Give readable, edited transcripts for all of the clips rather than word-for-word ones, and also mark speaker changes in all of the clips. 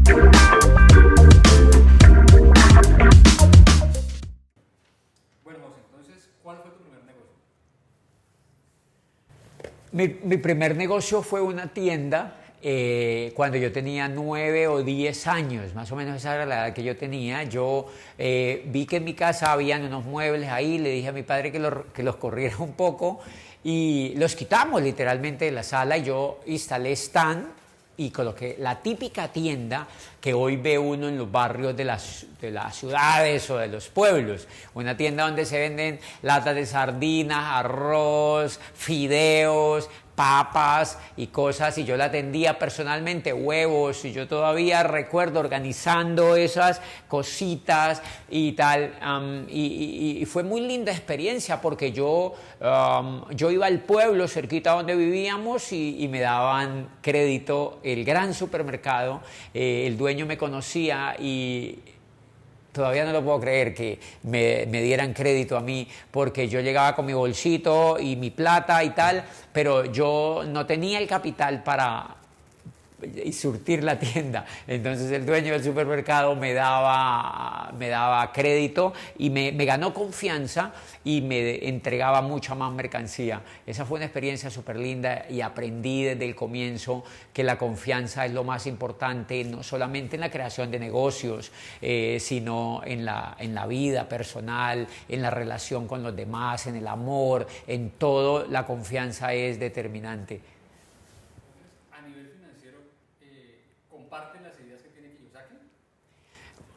Speaker 1: Bueno, José, entonces, ¿cuál fue tu primer negocio?
Speaker 2: Mi primer negocio fue una tienda cuando yo tenía 9 o 10 años, más o menos esa era la edad que yo tenía. Yo vi que en mi casa habían unos muebles ahí, le dije a mi padre que los corriera un poco y los quitamos literalmente de la sala y yo instalé stand y coloqué la típica tienda que hoy ve uno en los barrios de las ciudades o de los pueblos. Una tienda donde se venden latas de sardinas, arroz, fideos, papas y cosas, y yo la atendía personalmente, huevos, y yo todavía recuerdo organizando esas cositas y tal, y fue muy linda experiencia porque yo iba al pueblo cerquita donde vivíamos y me daban crédito, el gran supermercado, el dueño me conocía y todavía no lo puedo creer que me dieran crédito a mí, porque yo llegaba con mi bolsito y mi plata y tal, pero yo no tenía el capital para surtir la tienda. Entonces el dueño del supermercado me daba crédito y me ganó confianza y me entregaba mucha más mercancía. Esa fue una experiencia súper linda y aprendí desde el comienzo que la confianza es lo más importante, no solamente en la creación de negocios, sino en la vida personal, en la relación con los demás, en el amor, en todo. La confianza es determinante.
Speaker 1: A nivel financiero, ¿comparten las ideas que tiene Kiyosaki?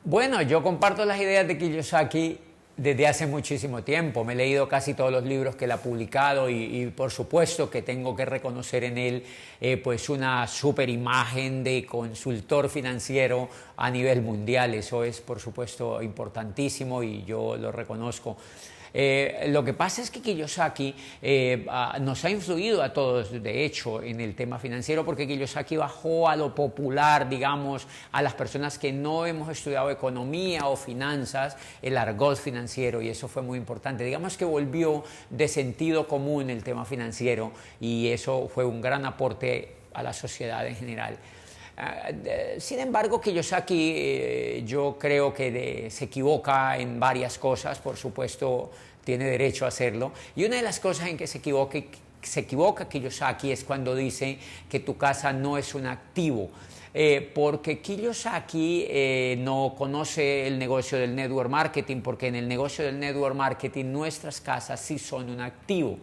Speaker 2: Bueno, yo comparto las ideas de Kiyosaki desde hace muchísimo tiempo. Me he leído casi todos los libros que él ha publicado y por supuesto que tengo que reconocer en él pues una super imagen de consultor financiero a nivel mundial. Eso es por supuesto importantísimo y yo lo reconozco. Lo que pasa es que Kiyosaki nos ha influido a todos, de hecho, en el tema financiero, porque Kiyosaki bajó a lo popular, digamos, a las personas que no hemos estudiado economía o finanzas, el argot financiero, y eso fue muy importante. Digamos que volvió de sentido común el tema financiero y eso fue un gran aporte a la sociedad en general. Sin embargo, Kiyosaki yo creo que se equivoca en varias cosas, por supuesto tiene derecho a hacerlo, y una de las cosas en que se equivoca Kiyosaki es cuando dice que tu casa no es un activo. Porque Kiyosaki no conoce el negocio del network marketing, porque en el negocio del network marketing nuestras casas sí son un activo.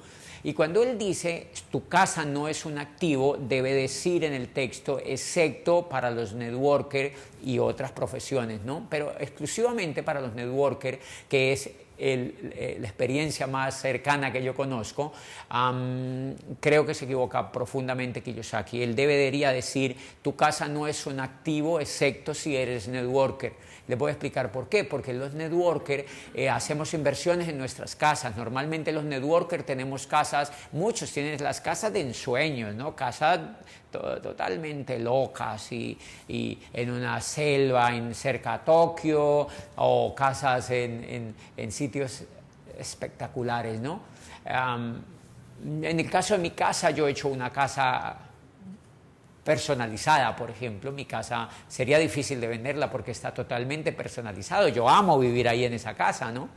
Speaker 2: Y cuando él dice tu casa no es un activo, debe decir en el texto excepto para los networkers y otras profesiones, ¿no? Pero exclusivamente para los networkers, que es la experiencia más cercana que yo conozco, creo que se equivoca profundamente Kiyosaki. Él debería decir tu casa no es un activo excepto si eres networker. Les voy a explicar por qué. Porque los networkers hacemos inversiones en nuestras casas. Normalmente los networkers tenemos casas, muchos tienen las casas de ensueños, ¿no? Casas totalmente locas y en una selva cerca a Tokio, o casas en sitios espectaculares, ¿no? En el caso de mi casa, yo he hecho una casa personalizada, por ejemplo. Mi casa sería difícil de venderla porque está totalmente personalizado. Yo amo vivir ahí en esa casa, ¿no?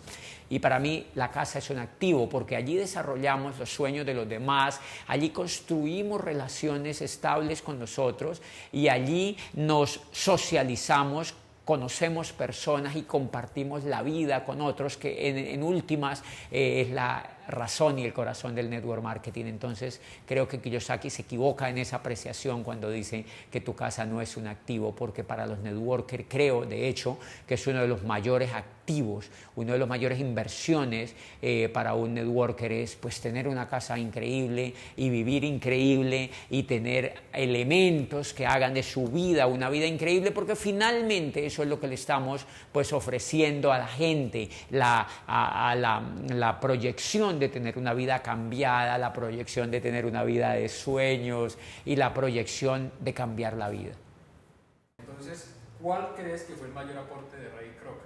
Speaker 2: Y para mí la casa es un activo porque allí desarrollamos los sueños de los demás, allí construimos relaciones estables con nosotros y allí nos socializamos, conocemos personas y compartimos la vida con otros, que en últimas es la razón y el corazón del network marketing. Entonces creo que Kiyosaki se equivoca en esa apreciación cuando dice que tu casa no es un activo, porque para los networkers creo de hecho que es uno de los mayores activos, una de las mayores inversiones para un networker es pues tener una casa increíble y vivir increíble y tener elementos que hagan de su vida una vida increíble, porque finalmente eso es lo que le estamos pues ofreciendo a la gente, la proyección de tener una vida cambiada, la proyección de tener una vida de sueños y la proyección de cambiar la vida.
Speaker 1: Entonces, ¿cuál crees que fue el mayor aporte de Ray Kroc?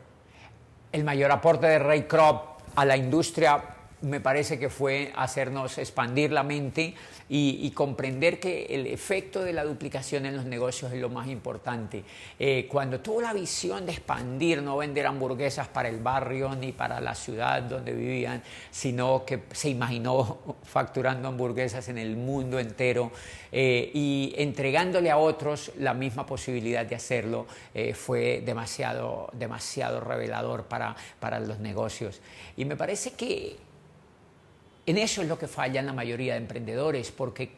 Speaker 2: El mayor aporte de Ray Kroc a la industria me parece que fue hacernos expandir la mente y comprender que el efecto de la duplicación en los negocios es lo más importante. Cuando tuvo la visión de expandir, no vender hamburguesas para el barrio ni para la ciudad donde vivían, sino que se imaginó facturando hamburguesas en el mundo entero y entregándole a otros la misma posibilidad de hacerlo, fue demasiado revelador para los negocios. Y me parece que en eso es lo que fallan la mayoría de emprendedores, porque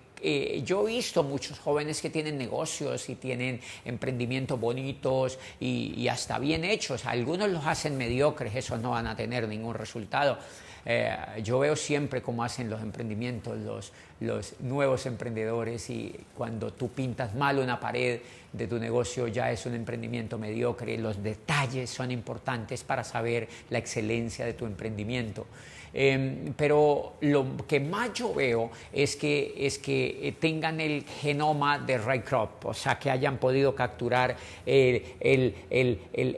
Speaker 2: yo he visto muchos jóvenes que tienen negocios y tienen emprendimientos bonitos y hasta bien hechos. Algunos los hacen mediocres, esos no van a tener ningún resultado. Yo veo siempre cómo hacen los emprendimientos los nuevos emprendedores, y cuando tú pintas mal una pared de tu negocio ya es un emprendimiento mediocre. Los detalles son importantes para saber la excelencia de tu emprendimiento. Pero lo que más yo veo es que tengan el genoma de Ray Kroc, o sea, que hayan podido capturar el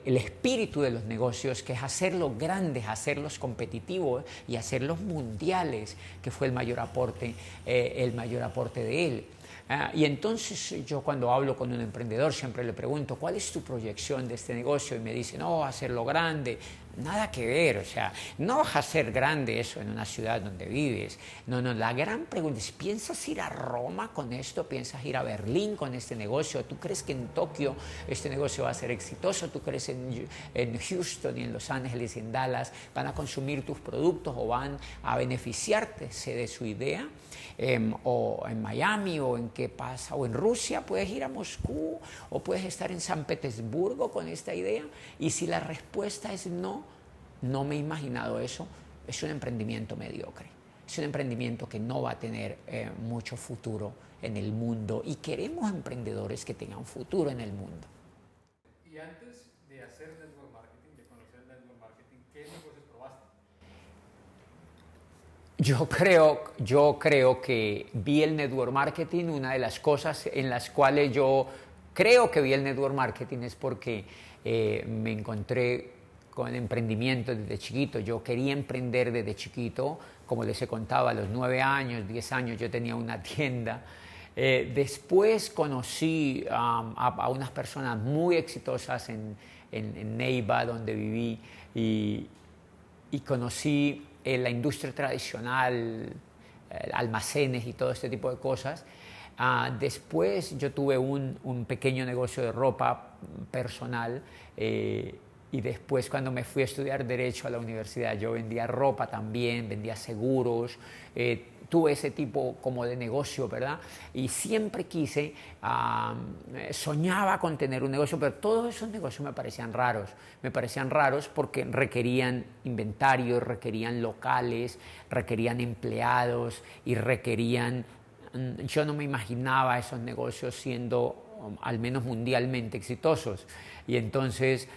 Speaker 2: espíritu de los negocios, que es hacerlos grandes, hacerlos competitivos y hacerlos mundiales, que fue el mayor aporte de él. Y entonces yo, cuando hablo con un emprendedor, siempre le pregunto: ¿cuál es tu proyección de este negocio? Y me dice: no, hacerlo grande. Nada que ver, o sea, no vas a hacer grande eso en una ciudad donde vives. No, la gran pregunta es: ¿piensas ir a Roma con esto? ¿Piensas ir a Berlín con este negocio? ¿Tú crees que en Tokio este negocio va a ser exitoso? ¿Tú crees en Houston y en Los Ángeles y en Dallas van a consumir tus productos o van a beneficiarse de su idea? O en Miami, o en qué pasa, o en Rusia, puedes ir a Moscú, o puedes estar en San Petersburgo con esta idea. Y si la respuesta es no me he imaginado eso, es un emprendimiento mediocre, es un emprendimiento que no va a tener mucho futuro en el mundo, y queremos emprendedores que tengan futuro en el mundo.
Speaker 1: Y antes de hacer network marketing, de conocer el network marketing, ¿qué negocios probaste?
Speaker 2: Yo creo que vi el network marketing. Una de las cosas en las cuales yo creo que vi el network marketing es porque me encontré con emprendimiento desde chiquito. Yo quería emprender desde chiquito, como les he contado, a los 9 años, 10 años yo tenía una tienda. Después conocí a unas personas muy exitosas en Neiva, donde viví, y conocí la industria tradicional, almacenes y todo este tipo de cosas. Después yo tuve un pequeño negocio de ropa personal, y después, cuando me fui a estudiar Derecho a la universidad, yo vendía ropa también, vendía seguros, tuve ese tipo como de negocio, ¿verdad? Y siempre quise, soñaba con tener un negocio, pero todos esos negocios me parecían raros porque requerían inventario, requerían locales, requerían empleados y yo no me imaginaba esos negocios siendo al menos mundialmente exitosos. Y entonces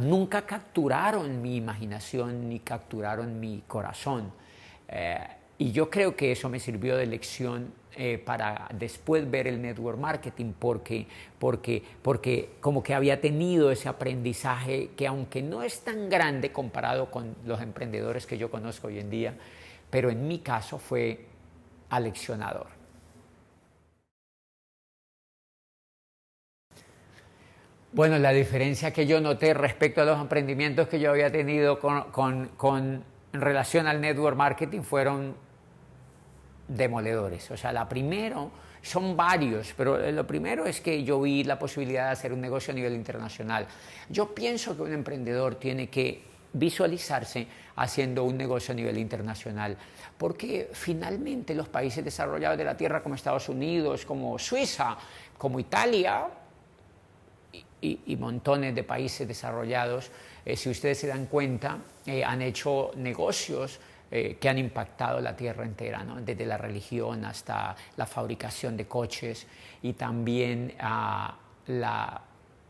Speaker 2: nunca capturaron mi imaginación ni capturaron mi corazón. Y yo creo que eso me sirvió de lección para después ver el network marketing, porque como que había tenido ese aprendizaje que, aunque no es tan grande comparado con los emprendedores que yo conozco hoy en día, pero en mi caso fue aleccionador. Bueno, la diferencia que yo noté respecto a los emprendimientos que yo había tenido en relación al network marketing fueron demoledores. O sea, son varios, pero lo primero es que yo vi la posibilidad de hacer un negocio a nivel internacional. Yo pienso que un emprendedor tiene que visualizarse haciendo un negocio a nivel internacional, porque finalmente los países desarrollados de la Tierra, como Estados Unidos, como Suiza, como Italia, y montones de países desarrollados, si ustedes se dan cuenta, han hecho negocios que han impactado la tierra entera, ¿no? Desde la religión hasta la fabricación de coches, y también la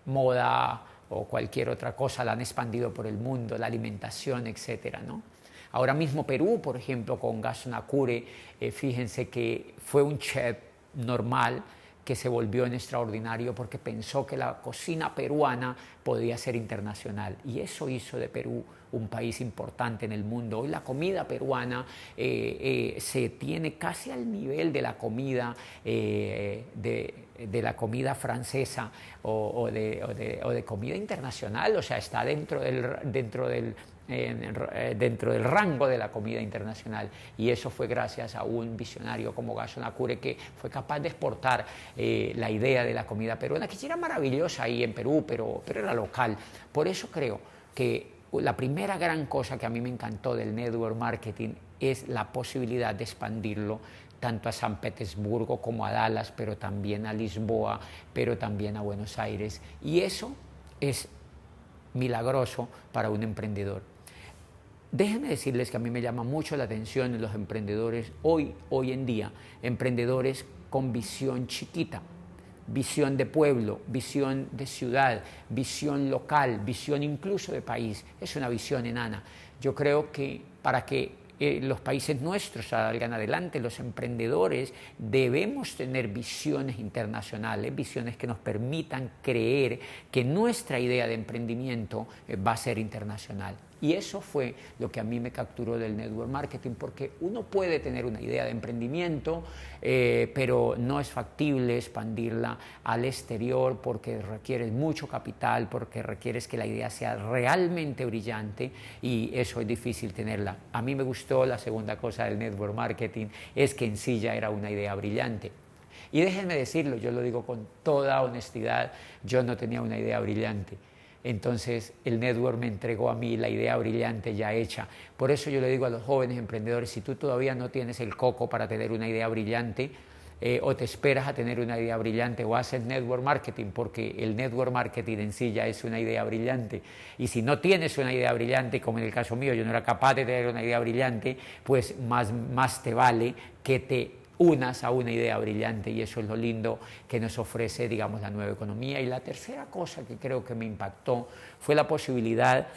Speaker 2: moda o cualquier otra cosa la han expandido por el mundo, la alimentación, etcétera, ¿no? Ahora mismo Perú, por ejemplo, con Gastón Acure, fíjense que fue un chef normal que se volvió en extraordinario porque pensó que la cocina peruana podía ser internacional, y eso hizo de Perú un país importante en el mundo. Hoy la comida peruana se tiene casi al nivel de la comida de la comida francesa o de comida internacional, o sea, está dentro del rango de la comida internacional, y eso fue gracias a un visionario como Gaston Akure, que fue capaz de exportar la idea de la comida peruana, que sí era maravillosa ahí en Perú, pero era local. Por eso creo que la primera gran cosa que a mí me encantó del network marketing es la posibilidad de expandirlo tanto a San Petersburgo como a Dallas, pero también a Lisboa, pero también a Buenos Aires, y eso es milagroso para un emprendedor. Déjenme decirles que a mí me llama mucho la atención en los emprendedores hoy en día, emprendedores con visión chiquita, visión de pueblo, visión de ciudad, visión local, visión incluso de país. Es una visión enana. Yo creo que para que los países nuestros salgan adelante, los emprendedores debemos tener visiones internacionales, visiones que nos permitan creer que nuestra idea de emprendimiento va a ser internacional. Y eso fue lo que a mí me capturó del network marketing, porque uno puede tener una idea de emprendimiento, pero no es factible expandirla al exterior porque requiere mucho capital, porque requiere que la idea sea realmente brillante, y eso es difícil tenerla. A mí me gustó la segunda cosa del network marketing, es que en sí ya era una idea brillante. Y déjenme decirlo, yo lo digo con toda honestidad, yo no tenía una idea brillante. Entonces el network me entregó a mí la idea brillante ya hecha. Por eso yo le digo a los jóvenes emprendedores, si tú todavía no tienes el coco para tener una idea brillante, o te esperas a tener una idea brillante o haces network marketing, porque el network marketing en sí ya es una idea brillante. Y si no tienes una idea brillante, como en el caso mío, yo no era capaz de tener una idea brillante, pues más te vale que te unas a una idea brillante, y eso es lo lindo que nos ofrece, digamos, la nueva economía. Y la tercera cosa que creo que me impactó fue la posibilidad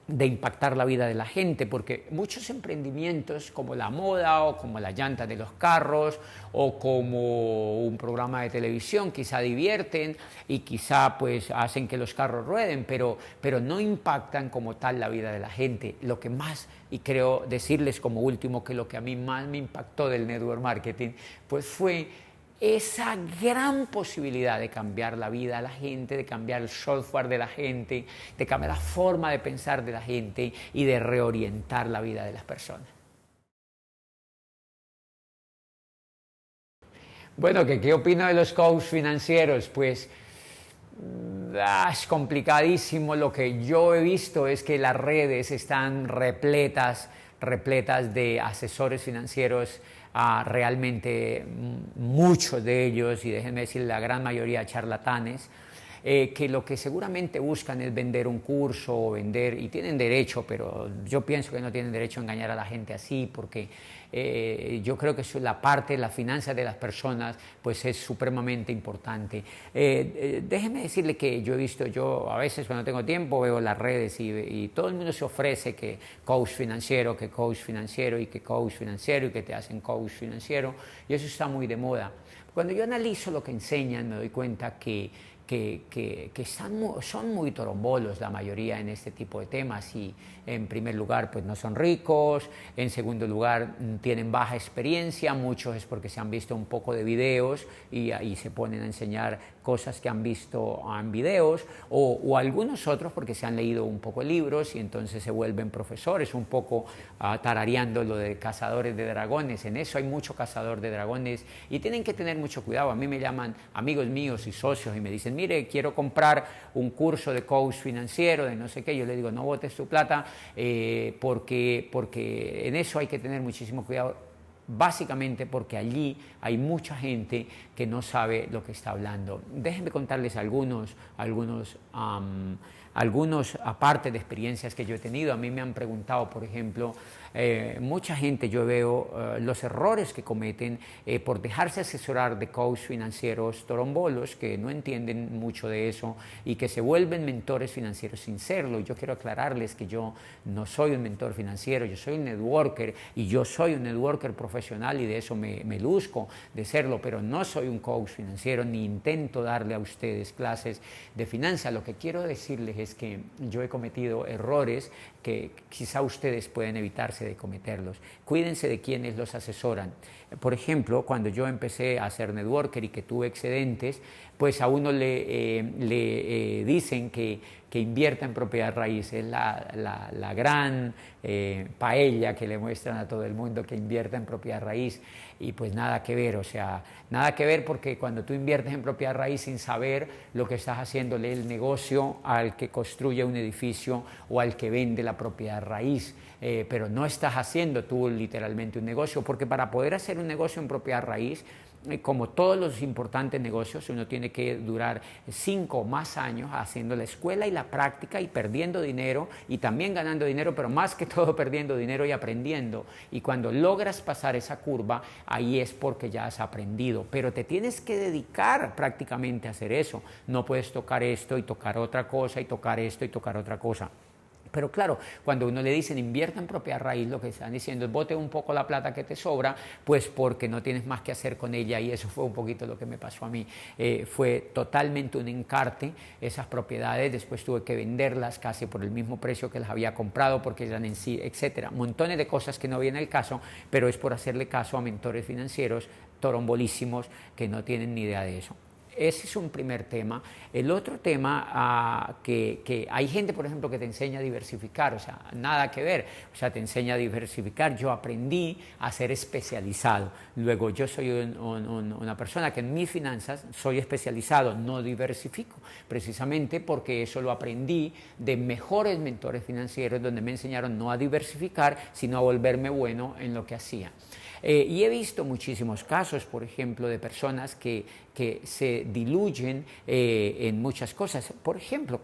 Speaker 2: de impactar la vida de la gente, porque muchos emprendimientos como la moda o como la llanta de los carros o como un programa de televisión quizá divierten y quizá pues hacen que los carros rueden, pero no impactan como tal la vida de la gente. Lo que más, y creo decirles como último que lo que a mí más me impactó del network marketing, pues fue esa gran posibilidad de cambiar la vida de la gente, de cambiar el software de la gente, de cambiar la forma de pensar de la gente y de reorientar la vida de las personas. Bueno, ¿qué opino de los coaches financieros? Pues es complicadísimo. Lo que yo he visto es que las redes están repletas de asesores financieros, realmente muchos de ellos, y déjenme decir la gran mayoría charlatanes, que lo que seguramente buscan es vender un curso o vender, y tienen derecho, pero yo pienso que no tienen derecho a engañar a la gente así, porque yo creo que la parte, la finanza de las personas, pues es supremamente importante. Déjeme decirle que yo a veces cuando tengo tiempo veo las redes y todo el mundo se ofrece que coach financiero, y que coach financiero y que te hacen coach financiero, y eso está muy de moda. Cuando yo analizo lo que enseñan, me doy cuenta que son muy torombolos la mayoría en este tipo de temas, y en primer lugar pues no son ricos, en segundo lugar tienen baja experiencia, muchos es porque se han visto un poco de videos y ahí se ponen a enseñar cosas que han visto en videos, o algunos otros porque se han leído un poco de libros y entonces se vuelven profesores, un poco tarareando lo de cazadores de dragones. En eso hay mucho cazador de dragones y tienen que tener mucho cuidado. A mí me llaman amigos míos y socios y me dicen, mire, quiero comprar un curso de coach financiero, de no sé qué. Yo le digo, no botes tu plata, porque en eso hay que tener muchísimo cuidado, básicamente porque allí hay mucha gente que no sabe lo que está hablando. Déjenme contarles algunos aparte de experiencias que yo he tenido. A mí me han preguntado, por ejemplo, mucha gente, yo veo los errores que cometen por dejarse asesorar de coach financieros torombolos que no entienden mucho de eso y que se vuelven mentores financieros sin serlo. Yo quiero aclararles que yo no soy un mentor financiero, yo soy un networker, y yo soy un networker profesional profesional y de eso me luzco de serlo, pero no soy un coach financiero ni intento darle a ustedes clases de finanzas. Lo que quiero decirles es que yo he cometido errores que quizá ustedes pueden evitarse de cometerlos. Cuídense de quienes los asesoran. Por ejemplo, cuando yo empecé a ser networker y que tuve excedentes, pues a uno le dicen que invierta en propiedad raíz. Es la gran paella que le muestran a todo el mundo, que invierta en propiedad raíz. Y pues nada que ver, o sea, nada que ver, porque cuando tú inviertes en propiedad raíz sin saber, lo que estás haciéndole el negocio al que construye un edificio o al que vende la propiedad raíz. Pero no estás haciendo tú literalmente un negocio, porque para poder hacer un negocio en propiedad raíz, como todos los importantes negocios, uno tiene que durar 5 o más años haciendo la escuela y la práctica y perdiendo dinero y también ganando dinero, pero más que todo perdiendo dinero y aprendiendo. Y cuando logras pasar esa curva, ahí es porque ya has aprendido. Pero te tienes que dedicar prácticamente a hacer eso. No puedes tocar esto y tocar otra cosa y tocar esto y tocar otra cosa. Pero claro, cuando uno le dicen invierta en propiedad raíz, lo que están diciendo es bote un poco la plata que te sobra, pues porque no tienes más que hacer con ella, y eso fue un poquito lo que me pasó a mí. Fue totalmente un encarte esas propiedades, después tuve que venderlas casi por el mismo precio que las había comprado porque eran en sí, etcétera. Montones de cosas que no vienen al caso, pero es por hacerle caso a mentores financieros torombolísimos que no tienen ni idea de eso. Ese es un primer tema. El otro tema, que hay gente, por ejemplo, que te enseña a diversificar, o sea, nada que ver, o sea, te enseña a diversificar. Yo aprendí a ser especializado. Luego, yo soy una persona que en mis finanzas soy especializado, no diversifico, precisamente porque eso lo aprendí de mejores mentores financieros, donde me enseñaron no a diversificar, sino a volverme bueno en lo que hacía. Y he visto muchísimos casos, por ejemplo, de personas que se diluyen en muchas cosas. Por ejemplo,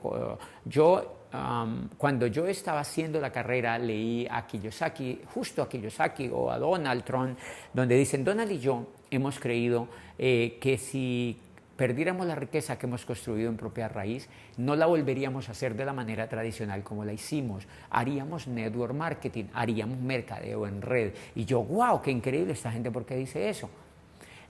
Speaker 2: cuando yo estaba haciendo la carrera, leí a Kiyosaki, justo a Kiyosaki o a Donald Trump, donde dicen: Donald y yo hemos creído que si perdiéramos la riqueza que hemos construido en propiedad raíz, no la volveríamos a hacer de la manera tradicional como la hicimos. Haríamos network marketing, haríamos mercadeo en red. Y yo, wow, qué increíble esta gente, ¿por qué dice eso?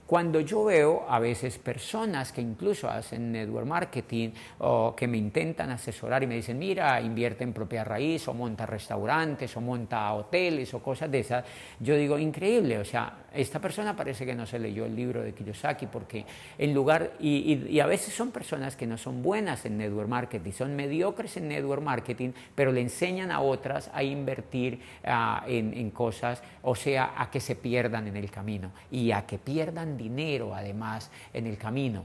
Speaker 2: Cuando yo veo a veces personas que incluso hacen network marketing o que me intentan asesorar y me dicen: mira, invierte en propiedad raíz, o monta restaurantes, o monta hoteles, o cosas de esas, yo digo, increíble, o sea, esta persona parece que no se leyó el libro de Kiyosaki, porque en lugar, y a veces son personas que no son buenas en network marketing, son mediocres en network marketing, pero le enseñan a otras a invertir en cosas, o sea, a que se pierdan en el camino y a que pierdan dinero además en el camino.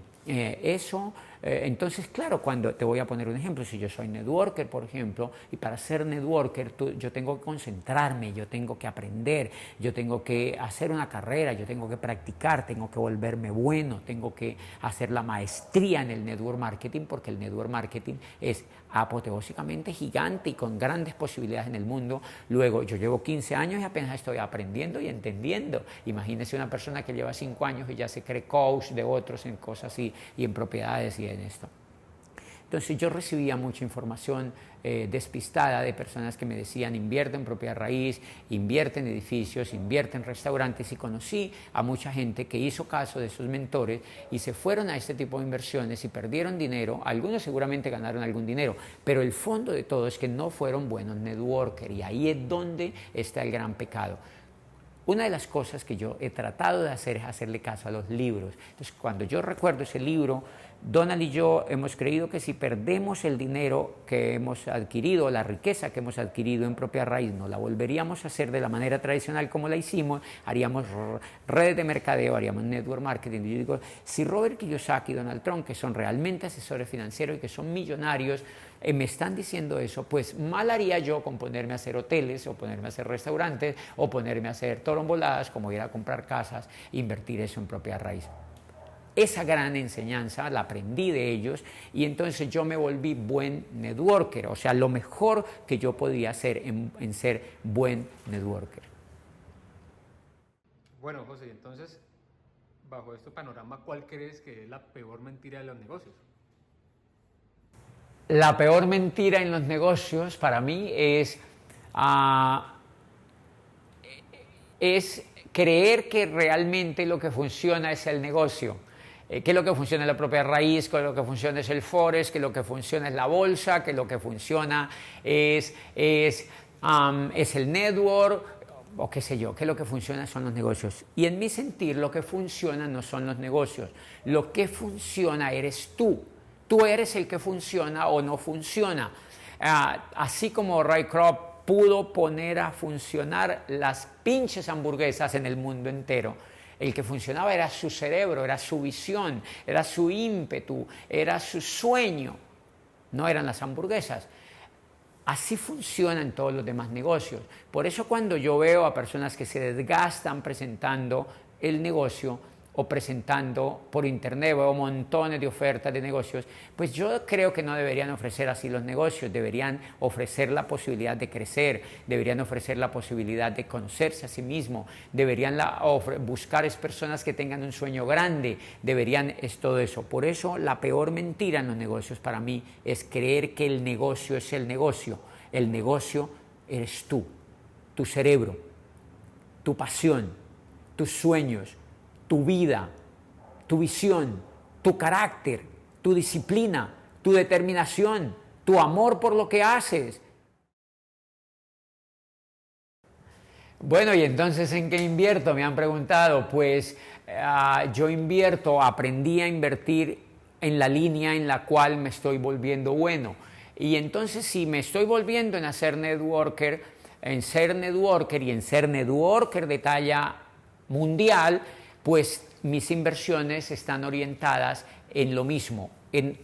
Speaker 2: Entonces, claro, cuando te voy a poner un ejemplo, si yo soy networker, por ejemplo, y para ser networker yo tengo que concentrarme, yo tengo que aprender, yo tengo que hacer una carrera, yo tengo que practicar, tengo que volverme bueno, tengo que hacer la maestría en el network marketing, porque el network marketing es apoteósicamente gigante y con grandes posibilidades en el mundo. Luego, yo llevo 15 años y apenas estoy aprendiendo y entendiendo. Imagínese una persona que lleva 5 años y ya se cree coach de otros en cosas así, y en propiedades y en esto. Entonces yo recibía mucha información despistada de personas que me decían: invierte en propiedad raíz, invierte en edificios, invierte en restaurantes, y conocí a mucha gente que hizo caso de sus mentores y se fueron a este tipo de inversiones y perdieron dinero. Algunos seguramente ganaron algún dinero, pero el fondo de todo es que no fueron buenos networkers, y ahí es donde está el gran pecado. Una de las cosas que yo he tratado de hacer es hacerle caso a los libros. Entonces, cuando yo recuerdo ese libro, Donald y yo hemos creído que si perdemos el dinero que hemos adquirido, la riqueza que hemos adquirido en propiedad raíz, no la volveríamos a hacer de la manera tradicional como la hicimos, haríamos redes de mercadeo, haríamos network marketing. Y yo digo, si Robert Kiyosaki y Donald Trump, que son realmente asesores financieros y que son millonarios, me están diciendo eso, pues mal haría yo con ponerme a hacer hoteles, o ponerme a hacer restaurantes, o ponerme a hacer toromboladas, como ir a comprar casas, invertir eso en propiedad raíz. Esa gran enseñanza la aprendí de ellos, y entonces yo me volví buen networker, o sea, lo mejor que yo podía hacer en ser buen networker.
Speaker 1: Bueno, José, entonces, bajo este panorama, ¿cuál crees que es la peor mentira de los negocios?
Speaker 2: La peor mentira en los negocios para mí es creer que realmente lo que funciona es el negocio, que lo que funciona es la propia raíz, que lo que funciona es el forex, que lo que funciona es la bolsa, que lo que funciona es el network, o qué sé yo, que lo que funciona son los negocios. Y en mi sentir, lo que funciona no son los negocios, lo que funciona eres tú. Tú eres el que funciona o no funciona. Así como Ray Kroc pudo poner a funcionar las pinches hamburguesas en el mundo entero, el que funcionaba era su cerebro, era su visión, era su ímpetu, era su sueño, no eran las hamburguesas. Así funcionan todos los demás negocios. Por eso cuando yo veo a personas que se desgastan presentando el negocio o presentando por internet, veo montones de ofertas de negocios, pues yo creo que no deberían ofrecer así los negocios, deberían ofrecer la posibilidad de crecer, deberían ofrecer la posibilidad de conocerse a sí mismo, deberían buscar personas que tengan un sueño grande, es todo eso. Por eso la peor mentira en los negocios para mí es creer que el negocio es el negocio eres tú, tu cerebro, tu pasión, tus sueños, tu vida, tu visión, tu carácter, tu disciplina, tu determinación, tu amor por lo que haces. Bueno, y entonces ¿en qué invierto? Me han preguntado. Pues yo aprendí a invertir en la línea en la cual me estoy volviendo bueno. Y entonces si me estoy volviendo en ser networker y en ser networker de talla mundial, pues mis inversiones están orientadas en lo mismo, en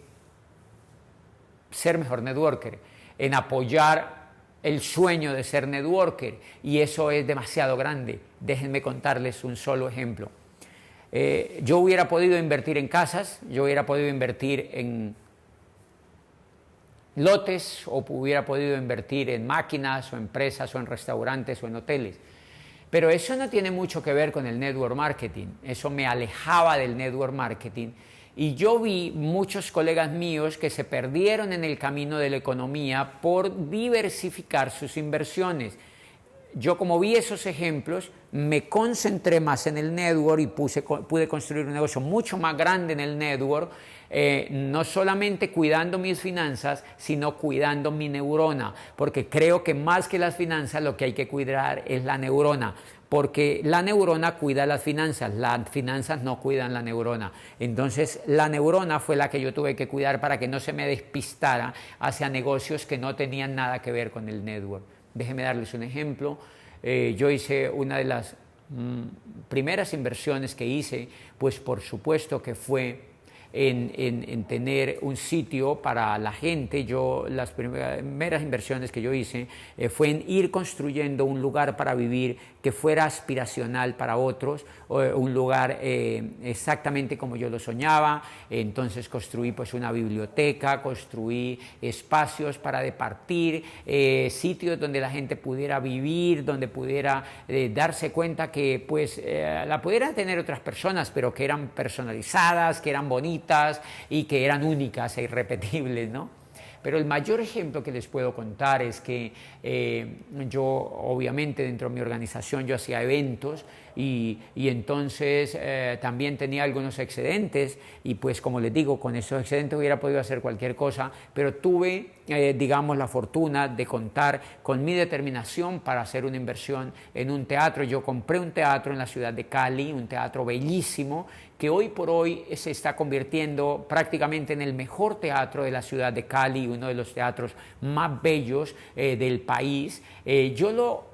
Speaker 2: ser mejor networker, en apoyar el sueño de ser networker, y eso es demasiado grande. Déjenme contarles un solo ejemplo. Yo hubiera podido invertir en casas, yo hubiera podido invertir en lotes, o hubiera podido invertir en máquinas, o empresas, o en restaurantes, o en hoteles. Pero eso no tiene mucho que ver con el network marketing, eso me alejaba del network marketing, y yo vi muchos colegas míos que se perdieron en el camino de la economía por diversificar sus inversiones. Yo, como vi esos ejemplos, me concentré más en el network y pude construir un negocio mucho más grande en el network, no solamente cuidando mis finanzas, sino cuidando mi neurona, porque creo que más que las finanzas lo que hay que cuidar es la neurona, porque la neurona cuida las finanzas no cuidan la neurona. Entonces la neurona fue la que yo tuve que cuidar para que no se me despistara hacia negocios que no tenían nada que ver con el network. Déjenme darles un ejemplo. Yo hice una de las primeras inversiones que hice, pues por supuesto que fue en tener un sitio para la gente. Las primeras inversiones que yo hice fue en ir construyendo un lugar para vivir que fuera aspiracional para otros, un lugar exactamente como yo lo soñaba. Entonces construí pues una biblioteca, construí espacios para departir, sitios donde la gente pudiera vivir, donde pudiera darse cuenta que pues la pudieran tener otras personas, pero que eran personalizadas, que eran bonitas y que eran únicas e irrepetibles, ¿no? Pero el mayor ejemplo que les puedo contar es que yo, obviamente, dentro de mi organización yo hacía eventos y entonces también tenía algunos excedentes, y pues como les digo, con esos excedentes hubiera podido hacer cualquier cosa, pero tuve, digamos, la fortuna de contar con mi determinación para hacer una inversión en un teatro. Yo compré un teatro en la ciudad de Cali, un teatro bellísimo, que hoy por hoy se está convirtiendo prácticamente en el mejor teatro de la ciudad de Cali, uno de los teatros más bellos del país. Yo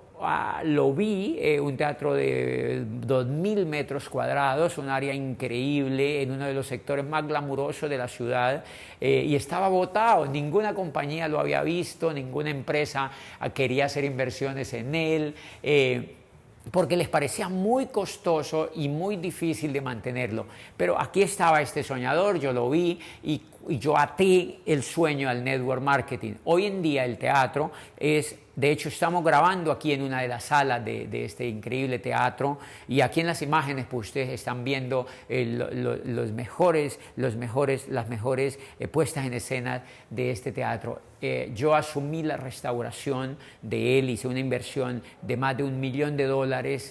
Speaker 2: lo vi, un teatro de 2.000 metros cuadrados, un área increíble, en uno de los sectores más glamurosos de la ciudad, y estaba botado. Ninguna compañía lo había visto, ninguna empresa quería hacer inversiones en él, porque les parecía muy costoso y muy difícil de mantenerlo. Pero aquí estaba este soñador, yo lo vi y yo até el sueño al network marketing. Hoy en día el teatro es De hecho, estamos grabando aquí en una de las salas de este increíble teatro, y aquí en las imágenes pues ustedes están viendo las mejores puestas en escena de este teatro. Yo asumí la restauración de él, hice una inversión de más de $1 millón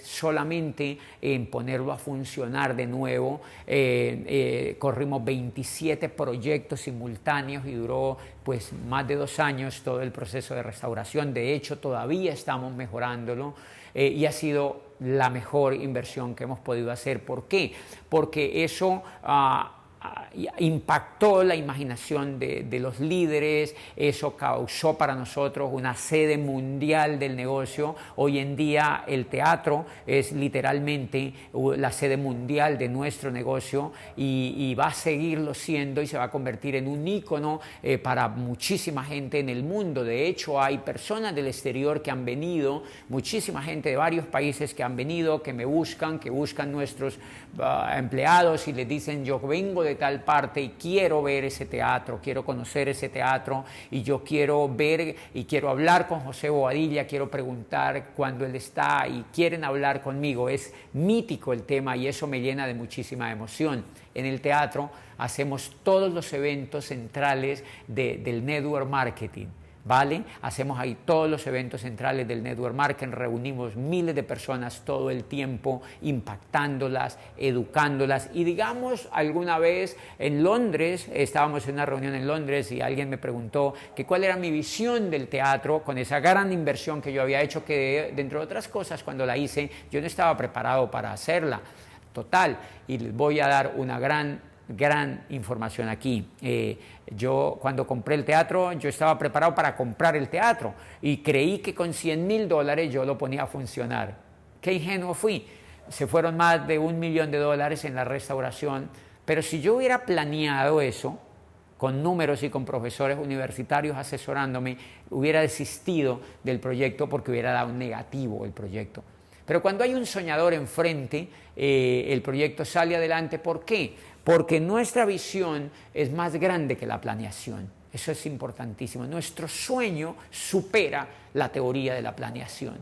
Speaker 2: solamente en ponerlo a funcionar de nuevo. Corrimos 27 proyectos simultáneos y duró pues más de 2 años todo el proceso de restauración. De hecho, todavía estamos mejorándolo y ha sido la mejor inversión que hemos podido hacer. ¿Por qué? Porque eso impactó la imaginación de los líderes, eso causó para nosotros una sede mundial del negocio. Hoy en día el teatro es literalmente la sede mundial de nuestro negocio y va a seguirlo siendo y se va a convertir en un ícono para muchísima gente en el mundo. De hecho, hay personas del exterior que han venido, muchísima gente de varios países que han venido, que me buscan, que buscan nuestros empleados y les dicen: yo vengo de tal parte y quiero ver ese teatro, quiero conocer ese teatro y yo quiero ver y quiero hablar con José Bobadilla, quiero preguntar cuándo él está y quieren hablar conmigo. Es mítico el tema y eso me llena de muchísima emoción. En el teatro hacemos todos los eventos centrales del network marketing. ¿Vale? Hacemos ahí todos los eventos centrales del network marketing, reunimos miles de personas todo el tiempo, impactándolas, educándolas. Y digamos, alguna vez en Londres, estábamos en una reunión en Londres y alguien me preguntó que cuál era mi visión del teatro con esa gran inversión que yo había hecho, que dentro de otras cosas, cuando la hice, yo no estaba preparado para hacerla. Total, y les voy a dar una gran información aquí. Yo cuando compré el teatro, yo estaba preparado para comprar el teatro y creí que con $100,000 yo lo ponía a funcionar. Qué ingenuo fui. Se fueron más de $1 millón en la restauración, pero si yo hubiera planeado eso con números y con profesores universitarios asesorándome, hubiera desistido del proyecto porque hubiera dado un negativo el proyecto. Pero cuando hay un soñador enfrente, el proyecto sale adelante. ¿Por qué? Porque nuestra visión es más grande que la planeación. Eso es importantísimo. Nuestro sueño supera la teoría de la planeación.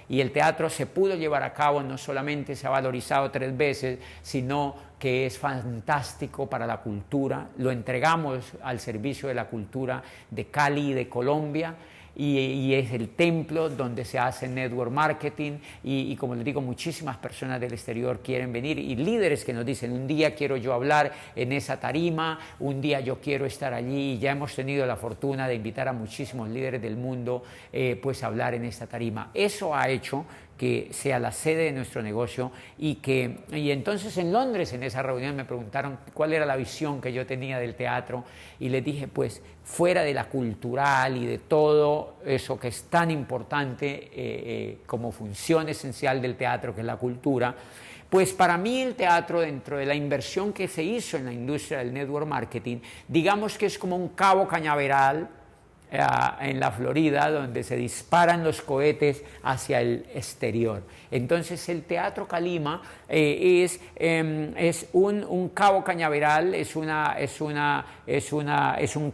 Speaker 2: Y el teatro se pudo llevar a cabo, no solamente se ha valorizado 3 veces, sino que es fantástico para la cultura. Lo entregamos al servicio de la cultura de Cali y de Colombia. Y es el templo donde se hace network marketing y como les digo, muchísimas personas del exterior quieren venir y líderes que nos dicen: un día quiero yo hablar en esa tarima, un día yo quiero estar allí. Y ya hemos tenido la fortuna de invitar a muchísimos líderes del mundo pues a hablar en esta tarima. Eso ha hecho que sea la sede de nuestro negocio y entonces en Londres, en esa reunión, me preguntaron cuál era la visión que yo tenía del teatro y les dije: pues fuera de la cultural y de todo eso que es tan importante como función esencial del teatro, que es la cultura, pues para mí el teatro, dentro de la inversión que se hizo en la industria del network marketing, digamos que es como un Cabo Cañaveral en la Florida, donde se disparan los cohetes hacia el exterior. Entonces el Teatro Calima es un Cabo Cañaveral, es un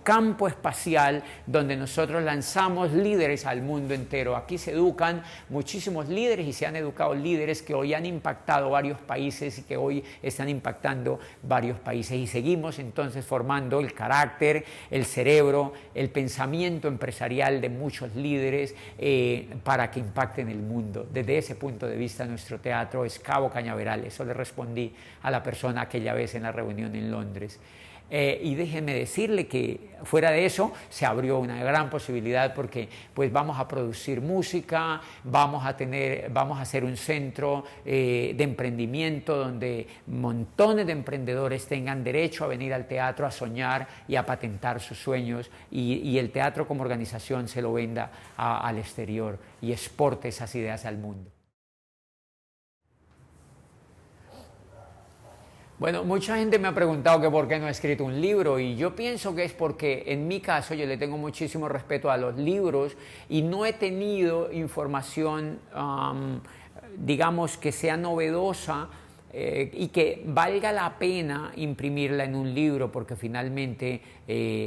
Speaker 2: campo espacial donde nosotros lanzamos líderes al mundo entero. Aquí se educan muchísimos líderes y se han educado líderes que hoy han impactado varios países y que hoy están impactando varios países. Y seguimos entonces formando el carácter, el cerebro, el pensamiento empresarial de muchos líderes para que impacten el mundo. Desde ese punto de vista, nuestro teatro es Cabo Cañaveral. Eso le respondí a la persona aquella vez en la reunión en Londres. Y déjenme decirle que fuera de eso se abrió una gran posibilidad, porque pues vamos a producir música, vamos a hacer un centro de emprendimiento donde montones de emprendedores tengan derecho a venir al teatro a soñar y a patentar sus sueños, y el teatro como organización se lo venda al exterior y exporte esas ideas al mundo. Bueno, mucha gente me ha preguntado que por qué no he escrito un libro, y yo pienso que es porque en mi caso yo le tengo muchísimo respeto a los libros y no he tenido información, digamos, que sea novedosa y que valga la pena imprimirla en un libro, porque finalmente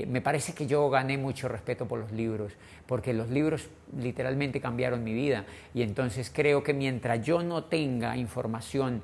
Speaker 2: me parece que yo gané mucho respeto por los libros, porque los libros literalmente cambiaron mi vida, y entonces creo que mientras yo no tenga información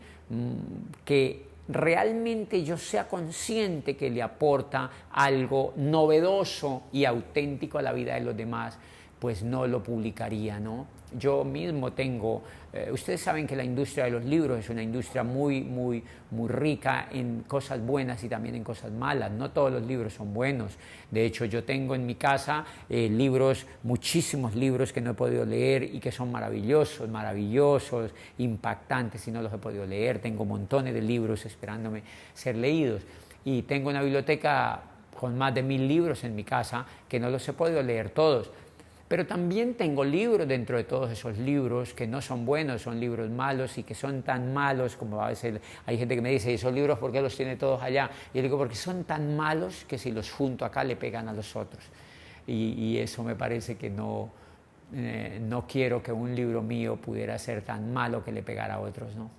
Speaker 2: que realmente yo sea consciente que le aporta algo novedoso y auténtico a la vida de los demás, pues no lo publicaría, ¿no? Yo mismo tengo, ustedes saben que la industria de los libros es una industria muy rica en cosas buenas y también en cosas malas. No todos los libros son buenos. De hecho, yo tengo en mi casa libros, muchísimos libros que no he podido leer y que son maravillosos, impactantes, y no los he podido leer. Tengo montones de libros esperándome ser leídos. Y tengo una biblioteca con más de 1000 libros en mi casa que no los he podido leer todos. Pero también tengo libros dentro de todos esos libros que no son buenos, son libros malos, y que son tan malos, como a veces hay gente que me dice, ¿y esos libros por qué los tiene todos allá? Y yo digo, porque son tan malos que si los junto acá le pegan a los otros. Y eso me parece que no quiero que un libro mío pudiera ser tan malo que le pegara a otros, ¿no?